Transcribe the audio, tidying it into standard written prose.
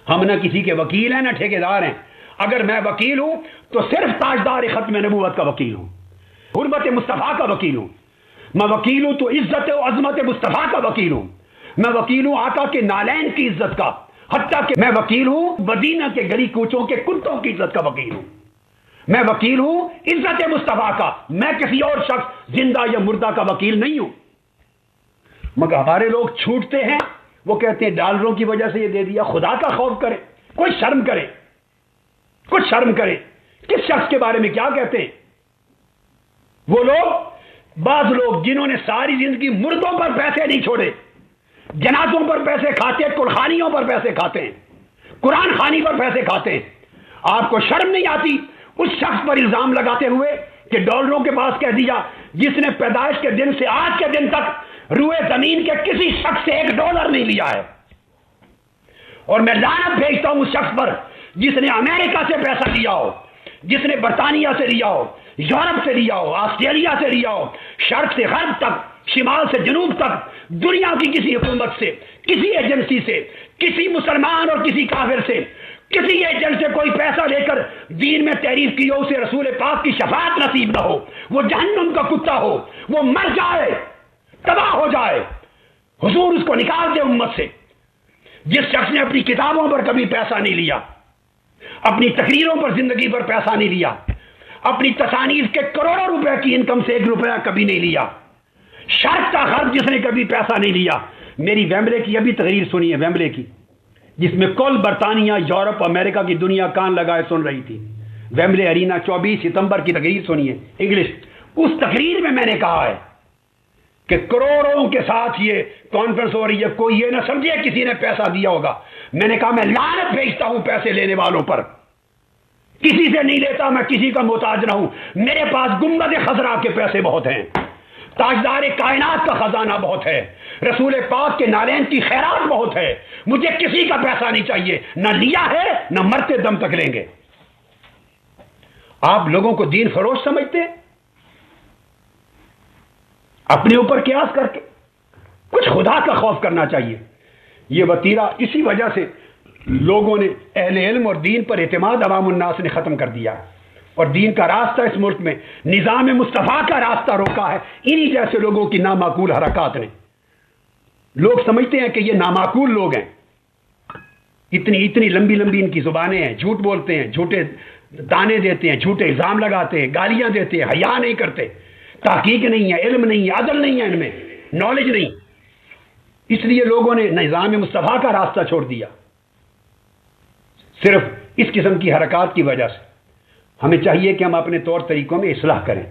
ہم نہ کسی کے وکیل ہیں نہ ٹھیکیدار ہیں. اگر میں وکیل ہوں تو صرف تاجدار ختم نبوت کا وکیل ہوں، حرمت مصطفیٰ کا وکیل ہوں. میں وکیل ہوں تو عزت و عظمت مصطفیٰ کا وکیل ہوں. میں وکیل ہوں آقا کے نالین کی عزت کا، حتیٰ کہ میں وکیل ہوں مدینہ کے گلی کوچوں کے کتوں کی عزت کا وکیل ہوں. میں وکیل ہوں عزت مصطفیٰ کا، میں کسی اور شخص زندہ یا مردہ کا وکیل نہیں ہوں. مگر ہمارے لوگ چھوٹتے ہیں، وہ کہتے ہیں ڈالروں کی وجہ سے یہ دے دیا. خدا کا خوف کرے، کوئی شرم کرے، کچھ شرم کرے. کس شخص کے بارے میں کیا کہتے ہیں وہ لوگ؟ بعض لوگ جنہوں نے ساری زندگی مردوں پر پیسے نہیں چھوڑے، جنازوں پر پیسے کھاتے، قرخانیوں پر پیسے کھاتے ہیں، قرآن خوانی پر پیسے کھاتے ہیں. آپ کو شرم نہیں آتی اس شخص پر الزام لگاتے ہوئے کہ ڈالروں کے پاس کہہ دیا جس نے پیدائش کے دن سے آج کے دن تک روئے زمین کے کسی شخص سے $1 نہیں لیا ہے؟ اور میں لعنت بھیجتا ہوں اس شخص پر جس نے امریکہ سے پیسہ لیا ہو، جس نے برطانیہ سے لیا ہو، یورپ سے لیا ہو، آسٹریلیا سے لیا ہو، شرق سے غرب تک، شمال سے جنوب تک، دنیا کی کسی حکومت سے، کسی ایجنسی سے، کسی مسلمان اور کسی کافر سے، کسی ایجنٹ سے کوئی پیسہ لے کر دین میں تحریف کی ہو، اسے رسول پاک کی شفاعت نصیب نہ ہو، وہ جہنم کا کتا ہو، وہ مر جائے، تباہ ہو جائے. حضور اس کو نکال دے امت سے. جس شخص نے اپنی کتابوں پر کبھی پیسہ نہیں لیا، اپنی تقریروں پر زندگی پر پیسہ نہیں لیا، اپنی تصانیف کے کروڑوں روپے کی انکم سے $1 کبھی نہیں لیا، شرق کا غرب جس نے کبھی پیسہ نہیں لیا. میری ویمبلے کی ابھی تقریر سنی ہے، ویمبلے کی، جس میں کل برطانیہ، یورپ، امریکہ کی دنیا کان لگائے سن رہی تھی. ویمبلے ارینا 24 ستمبر کی تقریر سنی ہے انگلش. اس تقریر میں میں نے کہا ہے کہ کروڑوں کے ساتھ یہ کانفرنس ہو رہی ہے، کوئی یہ نہ سمجھے کسی نے پیسہ دیا ہوگا. میں نے کہا میں لعنت بھیجتا ہوں پیسے لینے والوں پر. کسی سے نہیں لیتا، میں کسی کا محتاج نہ ہوں. میرے پاس گنبد خضرا کے پیسے بہت ہیں، تاجدار کائنات کا خزانہ بہت ہے، رسول پاک کے نالین کی خیرات بہت ہے. مجھے کسی کا پیسہ نہیں چاہیے، نہ لیا ہے نہ مرتے دم تک لیں گے. آپ لوگوں کو دین فروش سمجھتے ہیں؟ اپنے اوپر قیاس کر کے کچھ خدا کا خوف کرنا چاہیے. یہ وتیرہ اسی وجہ سے لوگوں نے اہل علم اور دین پر اعتماد عوام الناس نے ختم کر دیا، اور دین کا راستہ اس ملک میں نظام مصطفیٰ کا راستہ روکا ہے انہی جیسے لوگوں کی نامعقول حرکات نے. لوگ سمجھتے ہیں کہ یہ نامعقول لوگ ہیں، اتنی لمبی لمبی ان کی زبانیں ہیں، جھوٹ بولتے ہیں، جھوٹے تانے دیتے ہیں، جھوٹے الزام لگاتے ہیں، گالیاں دیتے ہیں، حیا نہیں کرتے، تحقیق نہیں ہے، علم نہیں ہے، عدل نہیں ہے، ان میں نالج نہیں. اس لیے لوگوں نے نظام مصطفیٰ کا راستہ چھوڑ دیا صرف اس قسم کی حرکات کی وجہ سے. ہمیں چاہیے کہ ہم اپنے طور طریقوں میں اصلاح کریں.